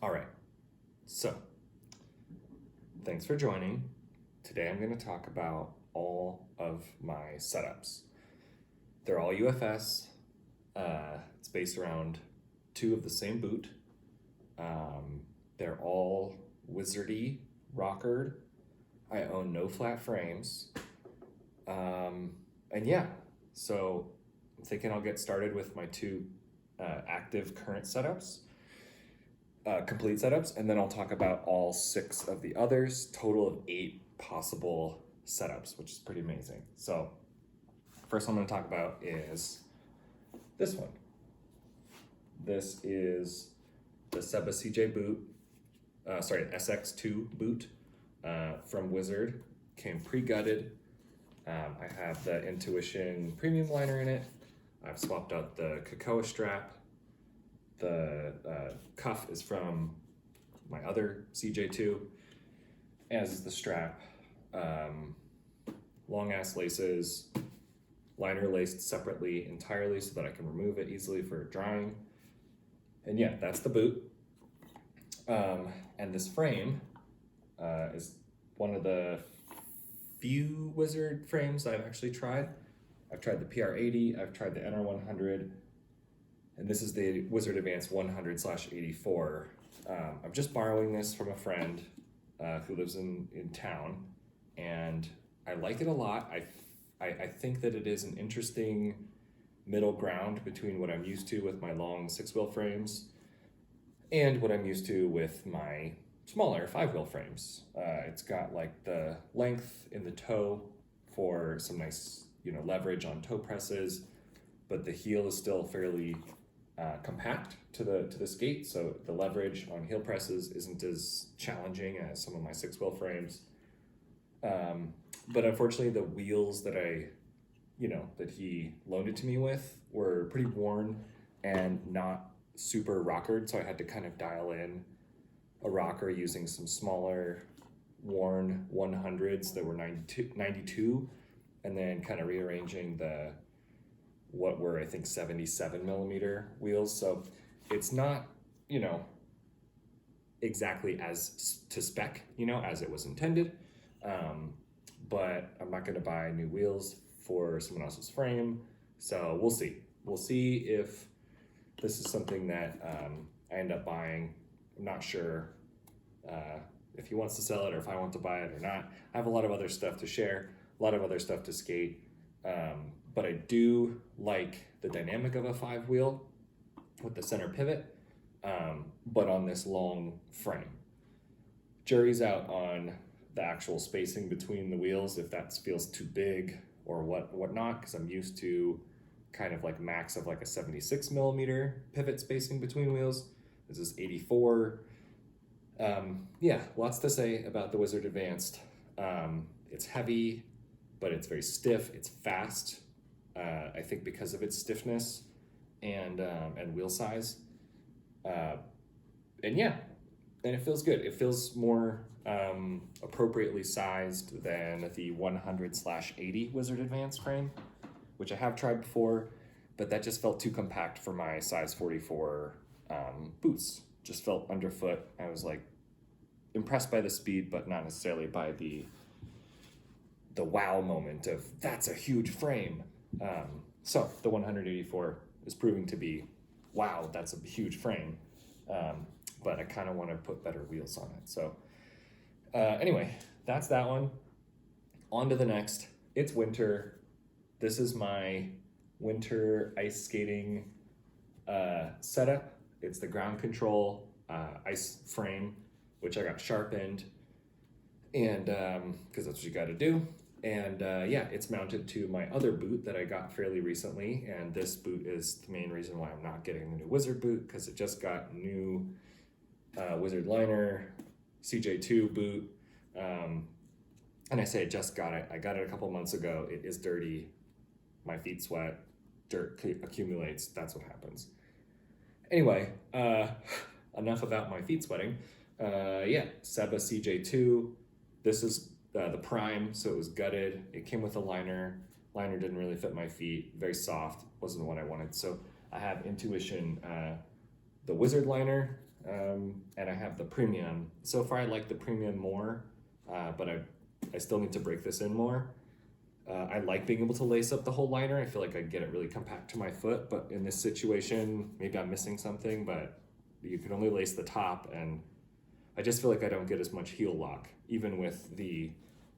All right, so thanks for joining. Today I'm going to talk about all of my setups. They're all UFS. It's based around two of the same boot. They're all wizardy, rockered. I own no flat frames. And yeah, so I'm thinking I'll get started with my two active current setups. Complete setups, and then I'll talk about all 6 of the others, total of 8 possible setups, which is pretty amazing. So first one I'm going to talk about is this one. This is the Seba SX2 boot from Wizard. Came pre-gutted. I have the Intuition premium liner in it. I've swapped out the Cocoa strap. The cuff is from my other CJ2, as is the strap. Long ass laces, liner laced separately entirely so that I can remove it easily for drying. And yeah, that's the boot. And this frame is one of the few Wizard frames I've actually tried. I've tried the PR80, I've tried the NR100, and this is the Wizard Advanced 100/84. I'm just borrowing this from a friend who lives in town, and I like it a lot. I think that it is an interesting middle ground between what I'm used to with my long 6-wheel frames and what I'm used to with my smaller 5-wheel frames. It's got like the length in the toe for some nice, leverage on toe presses, but the heel is still fairly compact to the skate, so the leverage on heel presses isn't as challenging as some of my 6-wheel frames. But unfortunately, the wheels that that he loaned it to me with were pretty worn and not super rockered, so I had to kind of dial in a rocker using some smaller worn 100s that were 92, and then kind of rearranging what were, I think, 77 millimeter wheels. So it's not, exactly as to spec, as it was intended. But I'm not going to buy new wheels for someone else's frame. So we'll see. We'll see if this is something that I end up buying. I'm not sure if he wants to sell it or if I want to buy it or not. I have a lot of other stuff to share, a lot of other stuff to skate. But I do like the dynamic of a 5-wheel with the center pivot, but on this long frame. Jury's out on the actual spacing between the wheels, if that feels too big or whatnot, because I'm used to kind of like max of like a 76 millimeter pivot spacing between wheels. This is 84. Yeah, lots to say about the Wizard Advanced. It's heavy, but it's very stiff. It's fast. I think because of its stiffness and wheel size. And yeah, and it feels good. It feels more appropriately sized than the 100/80 Wizard Advanced frame, which I have tried before, but that just felt too compact for my size 44 boots. Just felt underfoot. I was like impressed by the speed, but not necessarily by the wow moment of that's a huge frame. So the 184 is proving to be, wow, that's a huge frame. But I kind of want to put better wheels on it. So anyway, that's that one. On to the next. It's winter. This is my winter ice skating setup. It's the ground control ice frame, which I got sharpened, and because that's what you got to do. And yeah, it's mounted to my other boot that I got fairly recently, and this boot is the main reason why I'm not getting the new Wizard boot, because it just got new Wizard liner, CJ2 boot, and I say I just got it. I got it a couple months ago. It is dirty. My feet sweat. Dirt accumulates. That's what happens. Anyway, enough about my feet sweating. Yeah, Seba CJ2. This is the Prime, so it was gutted. It came with a liner. Liner didn't really fit my feet. Very soft. Wasn't what I wanted. So I have Intuition, the Wizard liner. and I have the premium. So far I like the premium more, but I still need to break this in more. I like being able to lace up the whole liner. I feel like I get it really compact to my foot, but in this situation, maybe I'm missing something, but you can only lace the top, and I just feel like I don't get as much heel lock, even with the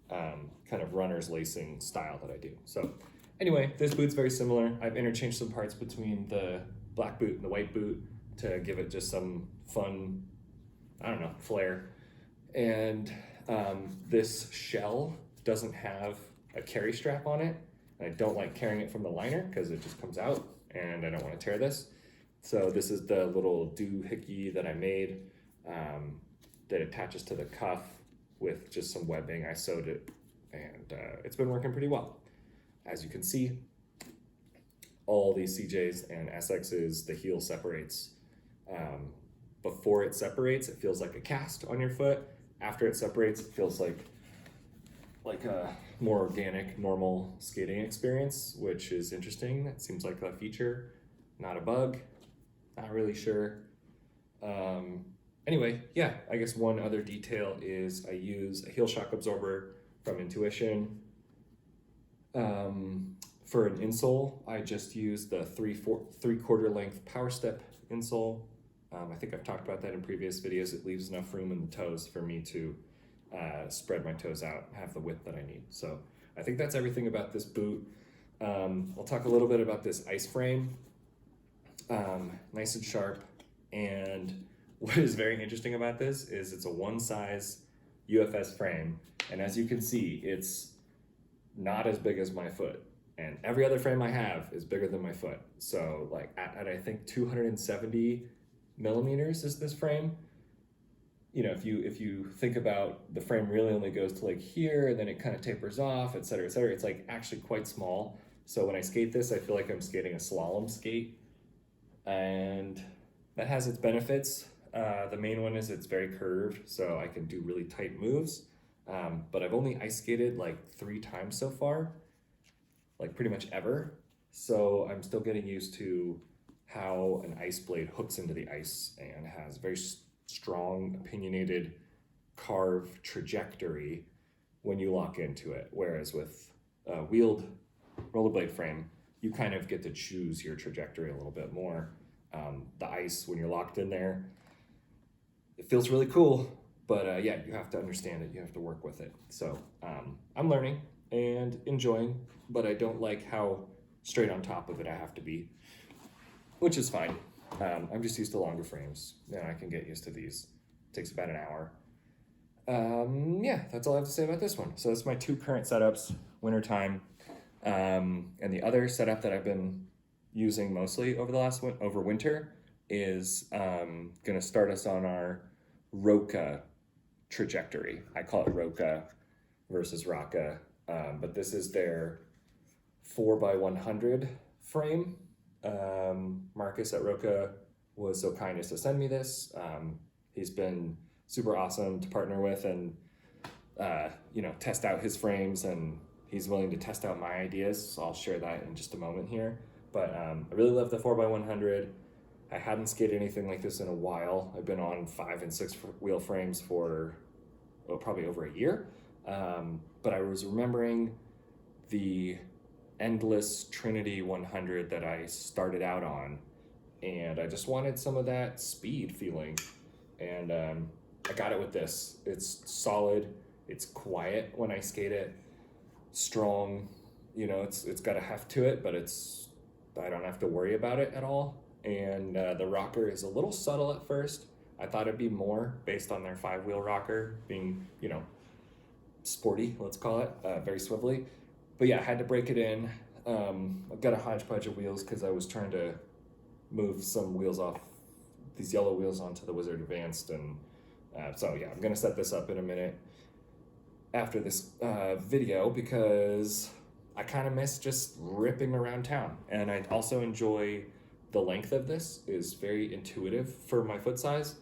kind of runner's lacing style that I do. So anyway, this boot's very similar. I've interchanged some parts between the black boot and the white boot to give it just some fun, I don't know, flair. And this shell doesn't have a carry strap on it. And I don't like carrying it from the liner because it just comes out and I don't want to tear this. So this is the little doohickey that I made that attaches to the cuff with just some webbing. I sewed it and it's been working pretty well. As you can see, all these CJs and SXs, the heel separates. Before it separates, it feels like a cast on your foot. After it separates, it feels like a more organic, normal skating experience, which is interesting. It seems like a feature, not a bug. Not really sure. Anyway, yeah, I guess one other detail is I use a heel shock absorber from Intuition. For an insole, I just use the 3/4 length Power Step insole. I think I've talked about that in previous videos. It leaves enough room in the toes for me to spread my toes out, have the width that I need. So I think that's everything about this boot. I'll talk a little bit about this ice frame. Nice and sharp. And what is very interesting about this is it's a one size UFS frame. And as you can see, it's not as big as my foot. And every other frame I have is bigger than my foot. So like at I think 270 millimeters is this frame. You know, if you think about the frame really only goes to like here, and then it kind of tapers off, et cetera, it's like actually quite small. So when I skate this, I feel like I'm skating a slalom skate, and that has its benefits. The main one is it's very curved, so I can do really tight moves. But I've only ice skated like 3 times so far, like pretty much ever. So I'm still getting used to how an ice blade hooks into the ice and has very strong, opinionated, carved trajectory when you lock into it. Whereas with a wheeled rollerblade frame, you kind of get to choose your trajectory a little bit more. The ice, when you're locked in there, it feels really cool, but yeah, you have to understand it, you have to work with it. So I'm learning and enjoying, but I don't like how straight on top of it I have to be, which is fine. I'm just used to longer frames, and I can get used to these. It takes about an hour. Yeah, that's all I have to say about this one. So that's my 2 current setups, wintertime. And the other setup that I've been using mostly over winter is gonna start us on our Roka trajectory. I call it Roka versus Rocka, but this is their 4x100 frame. Marcus at Roka was so kind as to send me this. He's been super awesome to partner with and test out his frames, and he's willing to test out my ideas, so I'll share that in just a moment here. But I really love the 4x100. I hadn't skated anything like this in a while. I've been on 5 and 6 wheel frames for probably over a year. But I was remembering the endless Trinity 100 that I started out on, and I just wanted some of that speed feeling, and I got it with this. It's solid, it's quiet when I skate it, strong, it's got a heft to it, but I don't have to worry about it at all. And the rocker is a little subtle at first. I thought it'd be more based on their 5-wheel rocker being, sporty, let's call it, very swivelly. But yeah, I had to break it in. I've got a hodgepodge of wheels because I was trying to move some wheels off, these yellow wheels onto the Wizard Advanced. And so yeah, I'm gonna set this up in a minute after this video because I kind of miss just ripping around town. And I also enjoy the length of this is very intuitive for my foot size,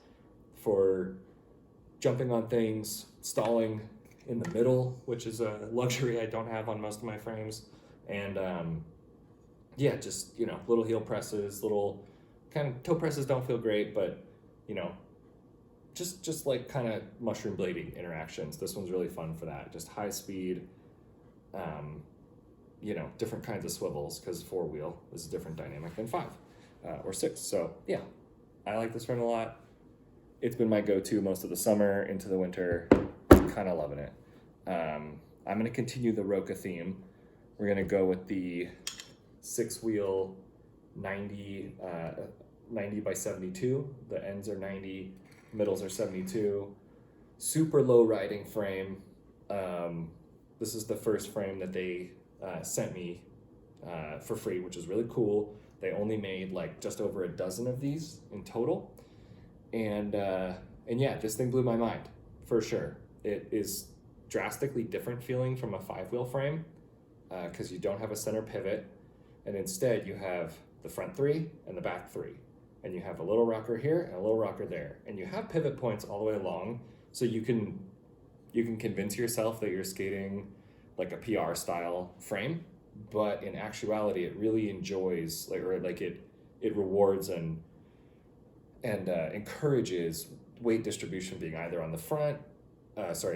for jumping on things, stalling in the middle, which is a luxury I don't have on most of my frames. And yeah, just, little heel presses, little kind of toe presses don't feel great, but, just like kind of mushroom blading interactions. This one's really fun for that. Just high speed, different kinds of swivels, because 4-wheel is a different dynamic than 5 or 6. So yeah, I like this frame a lot. It's been my go-to most of the summer into the winter. Kind of loving it. I'm going to continue the Roka theme. We're going to go with the 6-wheel 90 by 72. The ends are 90, middles are 72. Super low riding frame. This is the first frame that they sent me for free, which is really cool. They only made like just over a dozen of these in total. And yeah, this thing blew my mind, for sure. It is drastically different feeling from a 5-wheel frame because you don't have a center pivot, and instead you have the front 3 and the back 3. And you have a little rocker here and a little rocker there. And you have pivot points all the way along, so you can convince yourself that you're skating like a PR style frame, but in actuality it really enjoys it rewards and encourages weight distribution being either on the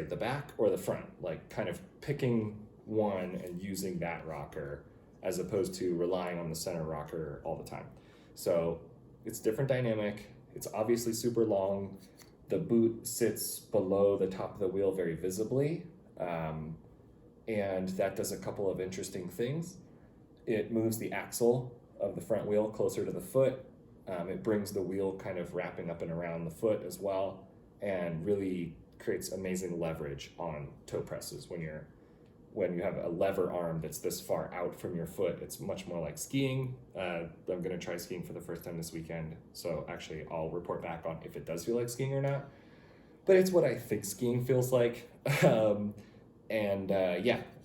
the back or the front, like kind of picking one and using that rocker as opposed to relying on the center rocker all the time. So it's different dynamic. It's obviously super long. The boot sits below the top of the wheel very visibly, and that does a couple of interesting things. It moves the axle of the front wheel closer to the foot. It brings the wheel kind of wrapping up and around the foot as well, and really creates amazing leverage on toe presses. When you have a lever arm that's this far out from your foot, it's much more like skiing. I'm gonna try skiing for the first time this weekend, so actually I'll report back on if it does feel like skiing or not. But it's what I think skiing feels like.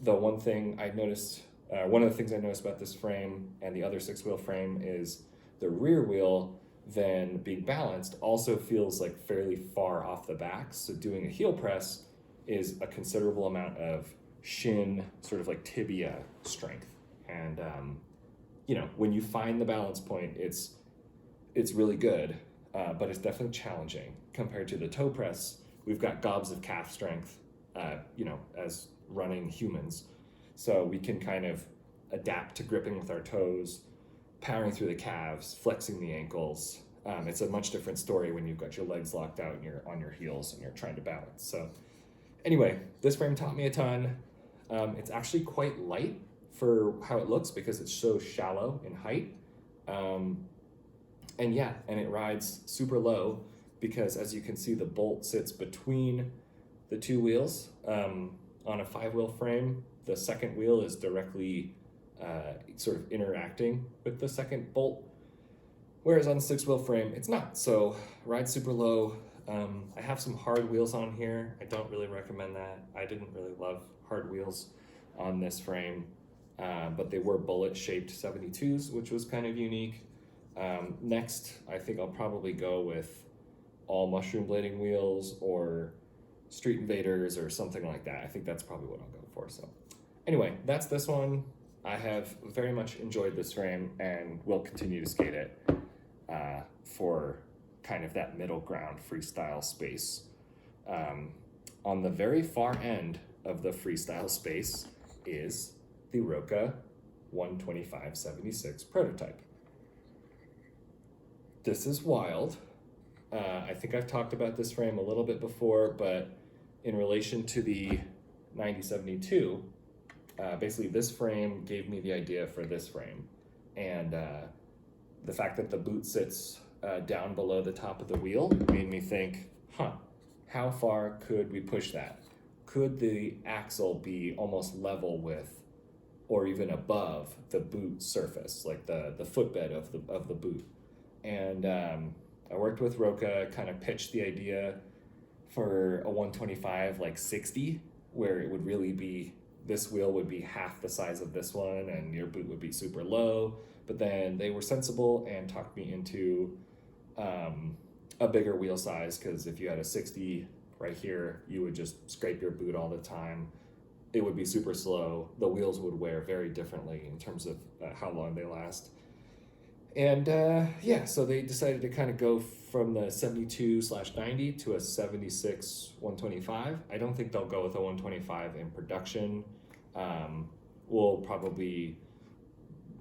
The one thing I noticed, one of the things I noticed about this frame and the other 6-wheel frame is the rear wheel, then being balanced, also feels like fairly far off the back. So doing a heel press is a considerable amount of shin, sort of like tibia strength. And, when you find the balance point, it's really good, but it's definitely challenging compared to the toe press. We've got gobs of calf strength, as running humans. So we can kind of adapt to gripping with our toes, powering through the calves, flexing the ankles. It's a much different story when you've got your legs locked out and you're on your heels and you're trying to balance. So anyway, this frame taught me a ton. It's actually quite light for how it looks because it's so shallow in height. And it rides super low because, as you can see, the bolt sits between the 2 wheels. On a 5-wheel frame, the second wheel is directly sort of interacting with the second bolt, whereas on the 6-wheel frame, it's not. So rides super low. I have some hard wheels on here. I don't really recommend that. I didn't really love hard wheels on this frame, but they were bullet-shaped 72s, which was kind of unique. Next, I think I'll probably go with all mushroom blading wheels or Street Invaders or something like that. I think that's probably what I'll go for. So anyway, that's this one. I have very much enjoyed this frame and will continue to skate it for kind of that middle ground freestyle space. On the very far end of the freestyle space is the Roka 125/76 prototype. This is wild. I think I've talked about this frame a little bit before, but in relation to the 90/72, basically this frame gave me the idea for this frame. And the fact that the boot sits down below the top of the wheel made me think, how far could we push that? Could the axle be almost level with or even above the boot surface, like the footbed of the boot? And I worked with Roka, kind of pitched the idea for a 125/60, where it would really be, this wheel would be half the size of this one and your boot would be super low. But then they were sensible and talked me into a bigger wheel size, because if you had a 60 right here, you would just scrape your boot all the time. It would be super slow. The wheels would wear very differently in terms of how long they last. And yeah, so they decided to kind of go from the 72/90 to a 76 125. I don't think they'll go with a 125 in production. We'll probably,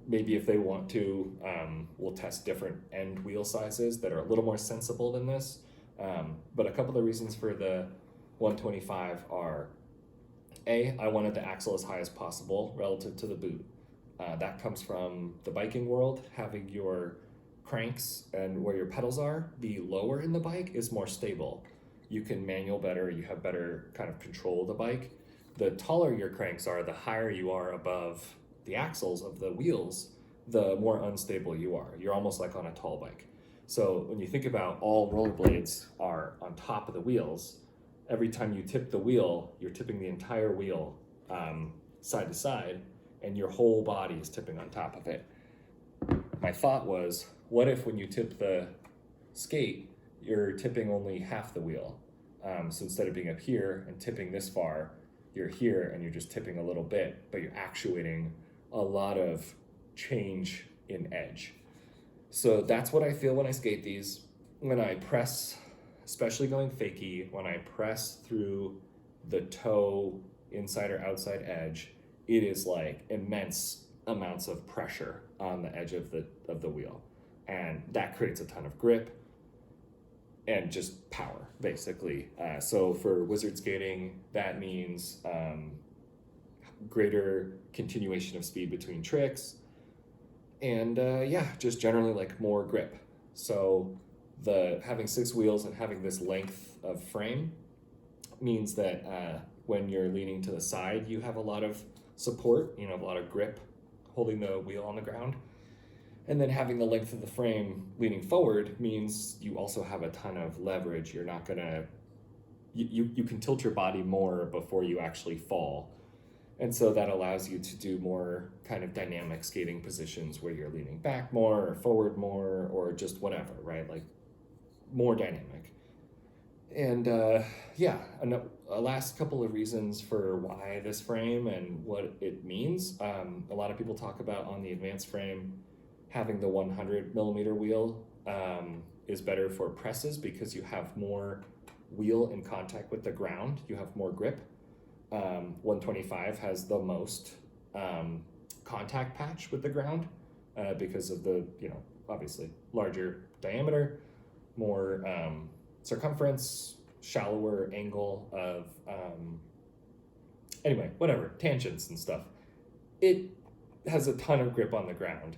maybe if they want to, we'll test different end wheel sizes that are a little more sensible than this. But a couple of reasons for the 125 are, A, I wanted the axle as high as possible relative to the boot. That comes from the biking world. Having your cranks and where your pedals are be lower in the bike is more stable. You can manual better, you have better kind of control of the bike. The taller your cranks are, the higher you are above the axles of the wheels, the more unstable you are. You're almost like on a tall bike. So when you think about all rollerblades are on top of the wheels, every time you tip the wheel, you're tipping the entire wheel side to side, and your whole body is tipping on top of it. My thought was, what if when you tip the skate, you're tipping only half the wheel? So instead of being up here and tipping this far, you're here and you're just tipping a little bit, but you're actuating a lot of change in edge. So that's what I feel when I skate these. When I press, especially going fakie, when I press through the toe inside or outside edge, it is like immense amounts of pressure on the edge of the wheel, and that creates a ton of grip and just power, basically. So for wizard skating, that means greater continuation of speed between tricks, and yeah, just generally like more grip. So the having 6 wheels and having this length of frame means that when you're leaning to the side, you have a lot of support, you know, a lot of grip holding the wheel on the ground. And then having the length of the frame leaning forward means you also have a ton of leverage. You're not gonna, you can tilt your body more before you actually fall. And so that allows you to do more kind of dynamic skating positions where you're leaning back more or forward more or just whatever, right? Like more dynamic. And yeah, a last couple of reasons for why this frame and what it means. A lot of people talk about on the advanced frame, having the 100 millimeter wheel is better for presses because you have more wheel in contact with the ground, you have more grip. 125 has the most contact patch with the ground because of the, you know, obviously larger diameter, more circumference, shallower angle of, anyway, whatever, tangents and stuff. It has a ton of grip on the ground,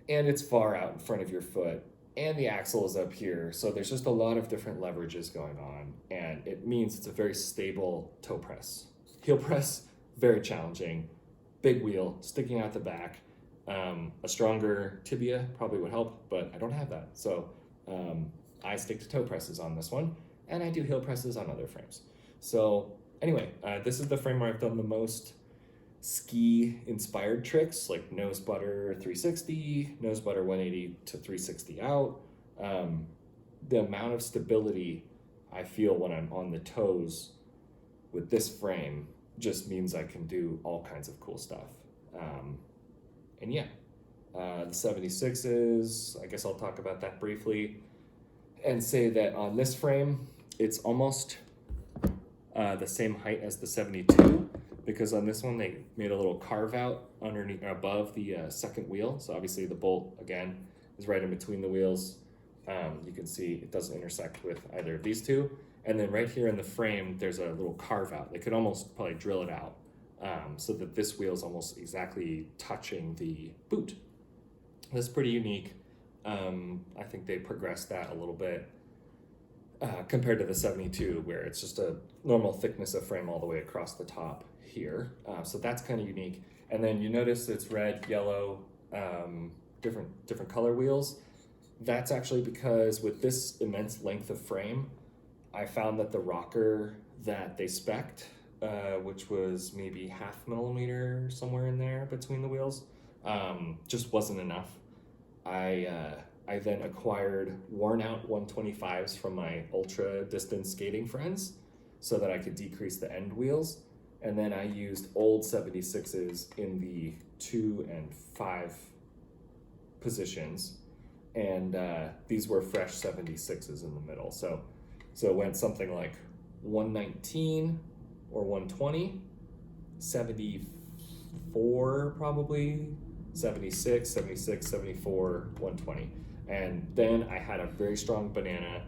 and it's far out in front of your foot, and the axle is up here, so there's just a lot of different leverages going on, and it means it's a very stable toe press. Heel press, very challenging. Big wheel, sticking out the back. A stronger tibia probably would help, but I don't have that, so I stick to toe presses on this one, and I do heel presses on other frames. So anyway, this is the frame where I've done the most ski-inspired tricks, like nose butter 360, nose butter 180 to 360 out. The amount of stability I feel when I'm on the toes with this frame just means I can do all kinds of cool stuff. And yeah, the 76s, I guess I'll talk about that briefly and say that on this frame, it's almost the same height as the 72, because on this one they made a little carve out underneath, above the second wheel. So obviously the bolt again is right in between the wheels. You can see it doesn't intersect with either of these two. And then right here in the frame, there's a little carve out. They could almost probably drill it out so that this wheel is almost exactly touching the boot. That's pretty unique. I think they progressed that a little bit compared to the 72, where it's just a normal thickness of frame all the way across the top here. So that's kind of unique. And then you notice it's red, yellow, different color wheels. That's actually because with this immense length of frame, I found that the rocker that they spec'd, which was maybe 0.5 millimeter, somewhere in there between the wheels, just wasn't enough. I then acquired worn out 125s from my ultra distance skating friends so that I could decrease the end wheels. And then I used old 76s in the 2 and 5 positions, and these were fresh 76s in the middle. So it went something like 119 or 120, 74 probably, 76, 76, 74, 120. And then I had a very strong banana.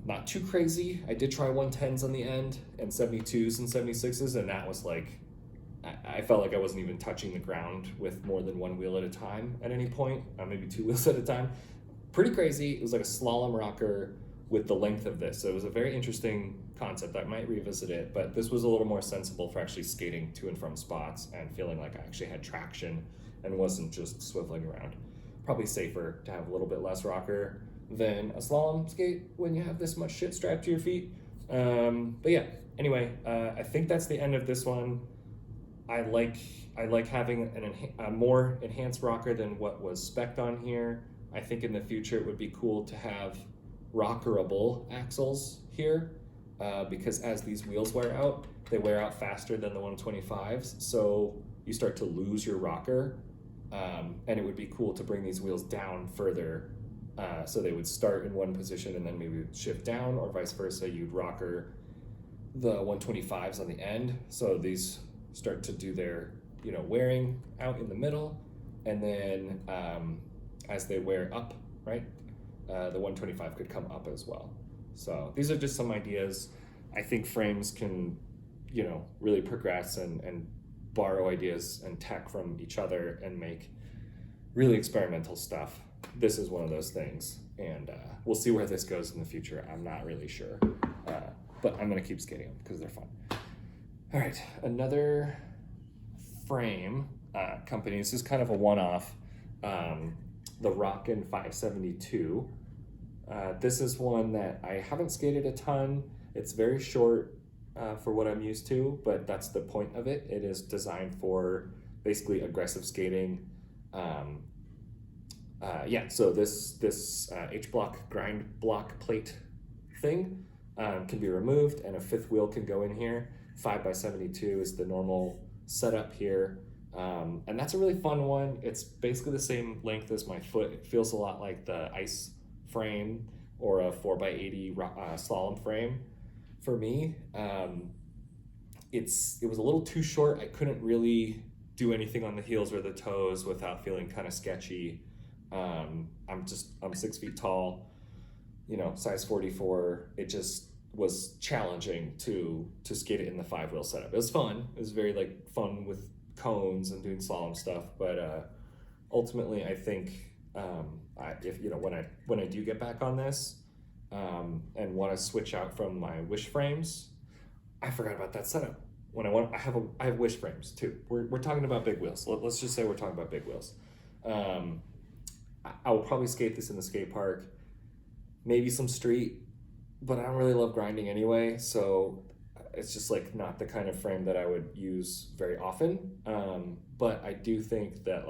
Not too crazy. I did try 110s on the end and 72s and 76s, and that was like, I felt like I wasn't even touching the ground with more than one wheel at a time at any point, maybe two wheels at a time. Pretty crazy. It was like a slalom rocker with the length of this. So it was a very interesting concept. I might revisit it, but this was a little more sensible for actually skating to and from spots and feeling like I actually had traction and wasn't just swiveling around. Probably safer to have a little bit less rocker than a slalom skate when you have this much shit strapped to your feet. But yeah, anyway, I think that's the end of this one. I like having a more enhanced rocker than what was spec'd on here. I think in the future it would be cool to have rockerable axles here, because as these wheels wear out, they wear out faster than the 125s, so you start to lose your rocker, and it would be cool to bring these wheels down further, so they would start in one position and then maybe shift down, or vice versa. You'd rocker the 125s on the end, so these start to do their wearing out in the middle, and then as they wear up, right, the 125 could come up as well. So these are just some ideas. I think frames can really progress and borrow ideas and tech from each other and make really experimental stuff. This is one of those things, and we'll see where this goes in the future. I'm not really sure, but I'm gonna keep skating them because they're fun. All right, another frame company. This is kind of a one-off. The Rockin 572. This is one that I haven't skated a ton. It's very short for what I'm used to, but that's the point of it. It is designed for basically aggressive skating. So this H-block grind block plate thing can be removed, and a fifth wheel can go in here. 5x72 is the normal setup here, and that's a really fun one. It's basically the same length as my foot. It feels a lot like the ice frame or a 4x80 slalom frame for me. It was a little too short. I couldn't really do anything on the heels or the toes without feeling kind of sketchy. I'm 6 feet tall, size 44. It just was challenging to skate it in the 5-wheel setup. It was fun. It was very fun with cones and doing slalom stuff, but ultimately I think when I do get back on this and want to switch out from my wish frames, I forgot about that setup. I have wish frames too. We're talking about big wheels. Let's just say we're talking about big wheels. I will probably skate this in the skate park, maybe some street, but I don't really love grinding anyway, so it's just not the kind of frame that I would use very often. But I do think that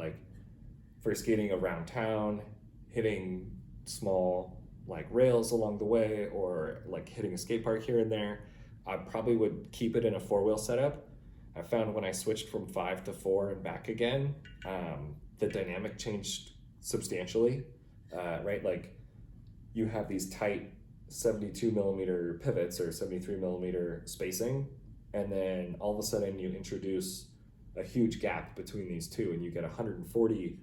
for skating around town, hitting small rails along the way, or hitting a skate park here and there, I probably would keep it in a 4-wheel setup. I found when I switched from 5 to 4 and back again, the dynamic changed substantially, right? You have these tight 72 millimeter pivots or 73 millimeter spacing, and then all of a sudden you introduce a huge gap between these two, and you get 140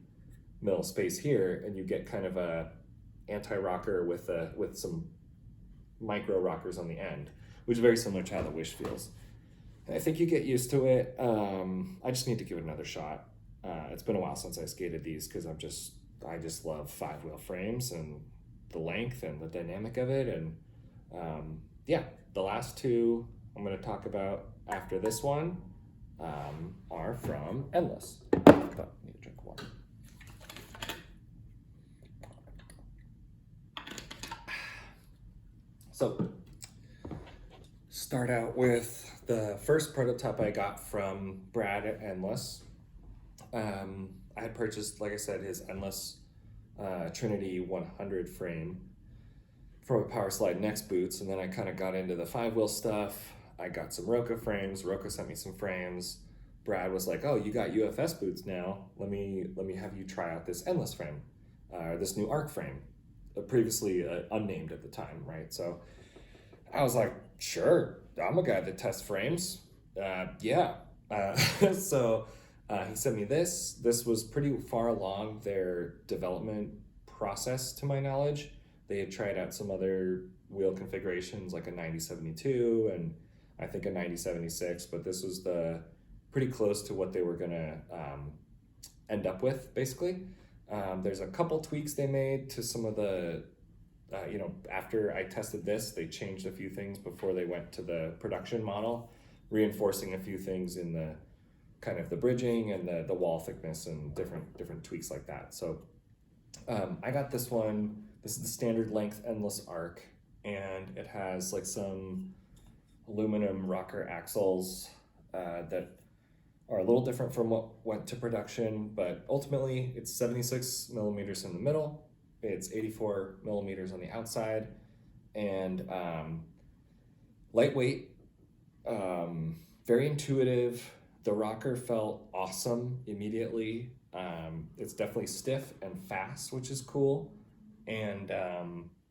mil space here, and you get kind of a anti-rocker with some micro rockers on the end, which is very similar to how the Wish feels. And I think you get used to it. I just need to give it another shot. It's been a while since I skated these because I just love 5-wheel frames and the length and the dynamic of it. And the last two I'm going to talk about after this one are from Endless. I need to drink water. So, start out with the first prototype I got from Brad at Endless. I had purchased, like I said, his Endless Trinity 100 frame from a Power Slide Next boots, and then I kind of got into the 5-wheel stuff. I got some Roka frames. Roka sent me some frames. Brad was like, "Oh, you got UFS boots now. Let me have you try out this endless frame, this new arc frame, previously unnamed at the time, right?" So I was like, "Sure, I'm a guy that tests frames. Yeah." So he sent me this. This was pretty far along their development process, to my knowledge. They had tried out some other wheel configurations, like a 9072 and I think a 9076, but this was the pretty close to what they were gonna end up with, basically. There's a couple tweaks they made to some of the, after I tested this, they changed a few things before they went to the production model, reinforcing a few things in the kind of the bridging and the wall thickness and different tweaks like that. So I got this one. This is the standard length endless arc, and it has like some aluminum rocker axles that are a little different from what went to production, but ultimately it's 76 millimeters in the middle, it's 84 millimeters on the outside, and lightweight, very intuitive. The rocker felt awesome immediately. It's definitely stiff and fast, which is cool. And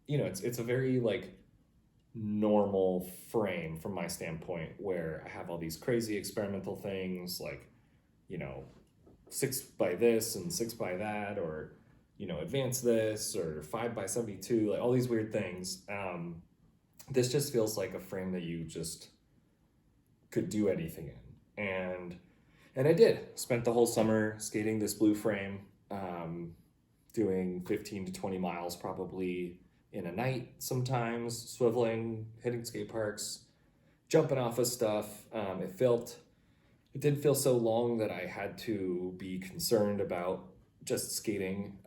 it's a very like normal frame from my standpoint, where I have all these crazy experimental things like, 6 by this and 6 by that, or advance this, or 5 by 72, like all these weird things. This just feels like a frame that you just could do anything in, and I did. Spent the whole summer skating this blue frame, doing 15 to 20 miles probably in a night sometimes, swiveling, hitting skate parks, jumping off of stuff. It didn't feel so long that I had to be concerned about just skating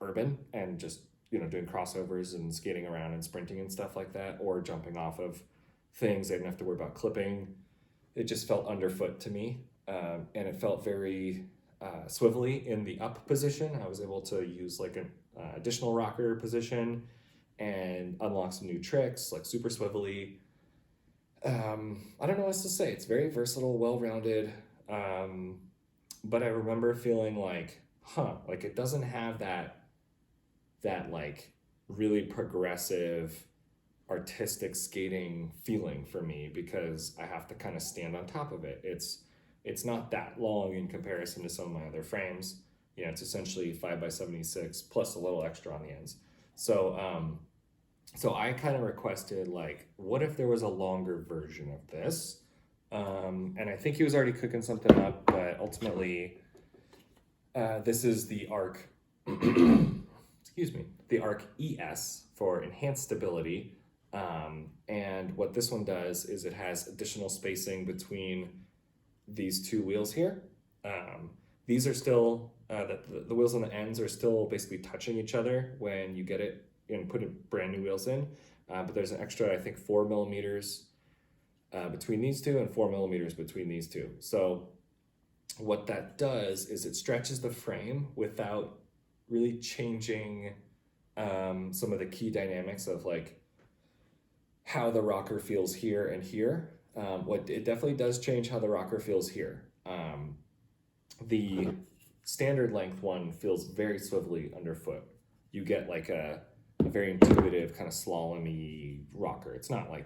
urban and just, doing crossovers and skating around and sprinting and stuff like that, or jumping off of things. I didn't have to worry about clipping. It just felt underfoot to me, and it felt very swivelly in the up position. I was able to use like an additional rocker position and unlock some new tricks, like super swivelly. I don't know what else to say. It's very versatile, well-rounded, but I remember feeling like, like it doesn't have that like really progressive artistic skating feeling for me, because I have to kind of stand on top of it. It's not that long in comparison to some of my other frames. It's essentially 5 by 76 plus a little extra on the ends. So I kind of requested, like, what if there was a longer version of this? And I think he was already cooking something up, but ultimately, this is the ARC, excuse me, the ARC ES for enhanced stability. And what this one does is it has additional spacing between these two wheels here. These are still, the wheels on the ends are still basically touching each other when you get it and put brand new wheels in. But there's an extra, I think, 4 millimeters between these two and 4 millimeters between these two. So what that does is it stretches the frame without really changing some of the key dynamics of like how the rocker feels here and here. What it definitely does change how the rocker feels here. The standard length one feels very swivelly underfoot. You get like a very intuitive kind of slalom-y rocker. It's not like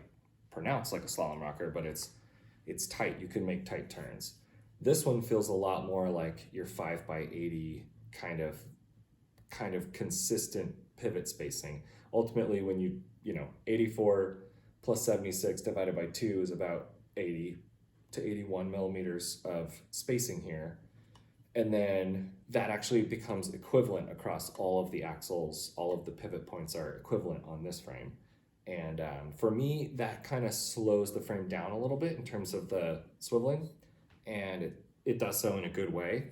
pronounced like a slalom rocker, but it's tight. You can make tight turns. This one feels a lot more like your 5 by 80 kind of consistent pivot spacing. Ultimately, when you 84 plus 76 divided by 2 is about 80 to 81 millimeters of spacing here. And then that actually becomes equivalent across all of the axles. All of the pivot points are equivalent on this frame. And for me, that kind of slows the frame down a little bit in terms of the swiveling, and it does so in a good way.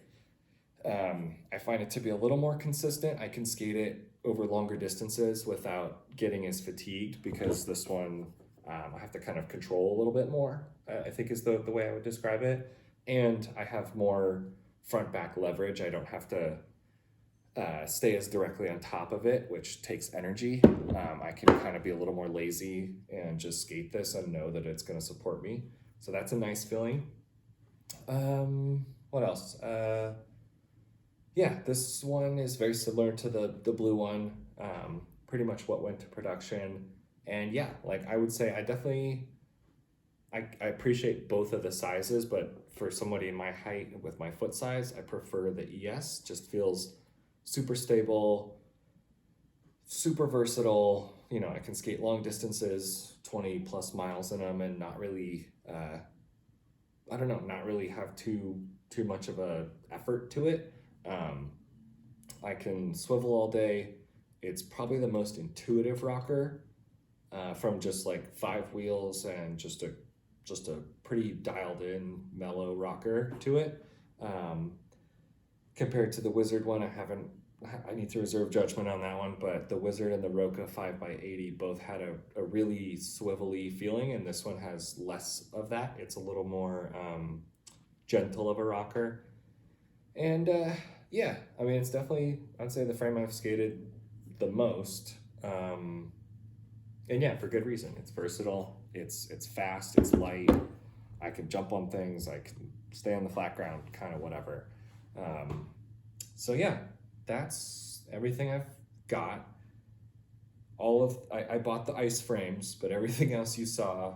I find it to be a little more consistent. I can skate it over longer distances without getting as fatigued, because this one I have to kind of control a little bit more, I think is the way I would describe it. And I have more front back leverage. I don't have to stay as directly on top of it, which takes energy. I can kind of be a little more lazy and just skate this and know that it's going to support me. So that's a nice feeling. What else? Yeah, this one is very similar to the blue one. Pretty much what went to production. And yeah, like I would say I appreciate both of the sizes, but for somebody in my height with my foot size, I prefer the ES. Just feels super stable, super versatile. You know, I can skate long distances, 20 plus miles in them, and not really, I don't know, not really have too much of a effort to it. I can swivel all day. It's probably the most intuitive rocker, from just like 5 wheels and just a pretty dialed in mellow rocker to it. Compared to the Wizard one, I need to reserve judgment on that one, but the Wizard and the Roka 5x80 both had a really swivelly feeling, and this one has less of that. It's a little more gentle of a rocker. And yeah, I mean, it's definitely, I'd say, the frame I've skated the most. And yeah, for good reason. It's versatile, it's fast, it's light. I can jump on things, I can stay on the flat ground, kind of whatever. So yeah, that's everything I've got. I bought the ice frames, but everything else you saw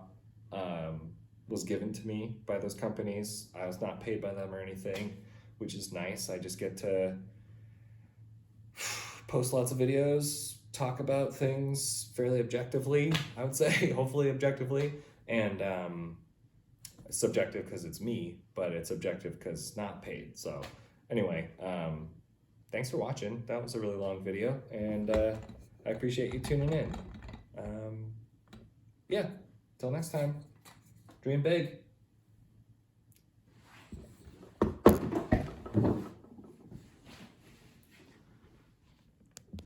was given to me by those companies. I was not paid by them or anything, which is nice. I just get to post lots of videos, talk about things fairly objectively, I would say, hopefully objectively, and subjective because it's me, but it's objective because it's not paid. So anyway, thanks for watching. That was a really long video, and I appreciate you tuning in. Yeah, till next time, dream big.